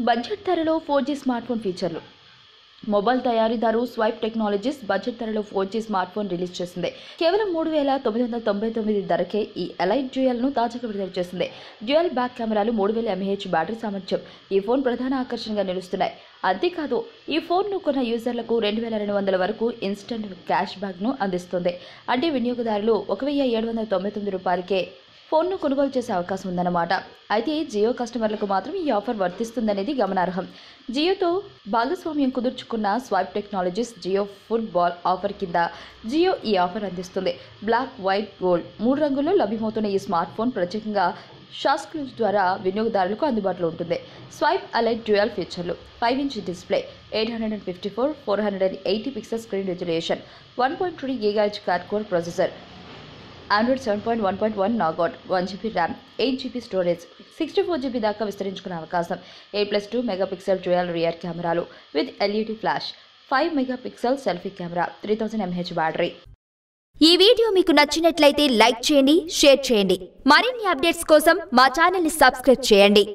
Budget ధరలో 4G smart phone ఫీచర్లు. Mobile తయారీదారు స్వైప్ టెక్నాలజీస్ బడ్జెట్ ధరలో 4G స్మార్ట్ ఫోన్ రిలీజ్ చేసింది. కేవలం 3,999 ధరకే ఈ ఎలైట్ డ్యూయల్ ను తాజాగా విడుదల చేసింది. డ్యూయల్ బ్యాక్ కెమెరాలు, 3000 mAh బ్యాటరీ సామర్థ్యం ఈ ఫోన్ ప్రధాన ఆకర్షణగా నిలుస్తున్నాయి. అంతేకాదు, ఈ ఫోన్ ను కొన్న యూజర్లకు 2,200 వరకు ఇన్స్టెంట్ క్యాష్ బ్యాక్ ను అందిస్తుంది. అంటే వినియోగదారులు 1,799 రూపాయలకే ఫోన్ను కొనుగోలు చేసే అవకాశం ఉందన్నమాట. అయితే జియో కస్టమర్లకు మాత్రం ఈ ఆఫర్ వర్తిస్తుందనేది గమనార్హం. జియోతో భాగస్వామ్యం కుదుర్చుకున్న Swipe Technologies Jio football offer కింద జియో ఈ ఆఫర్ అందిస్తుంది. బ్లాక్, వైట్, గోల్డ్ 3 రంగుల్లో లభ్యమవుతున్న ఈ స్మార్ట్ ఫోన్ ప్రత్యేకంగా షాస్క్లూజ్ ద్వారా వినియోగదారులకు అందుబాటులో ఉంటుంది. స్వైప్ అలైట్ డ్యూయల్ ఫీచర్లు: 5-inch display, 854, 480 pixel screen resolution, 1.3 GHz quad core processor, Android 7.1.1 నాగౌట్, 1GB RAM, 8GB storage, 64GB దాకా విస్తరించుకునే అవకాశం. 8+2 మెగాపిక్సెల్ డ్యూయల్ రియర్ కెమెరాలు with LED flash, 5 megapixel selfie camera, 3000 mAh battery. ఈ వీడియో మీకు నచ్చినట్లయితే లైక్ చేయండి, share చేయండి. మరిన్ని అప్డేట్స్ కోసం మా ఛానల్ని సబ్స్క్రైబ్ చేయండి.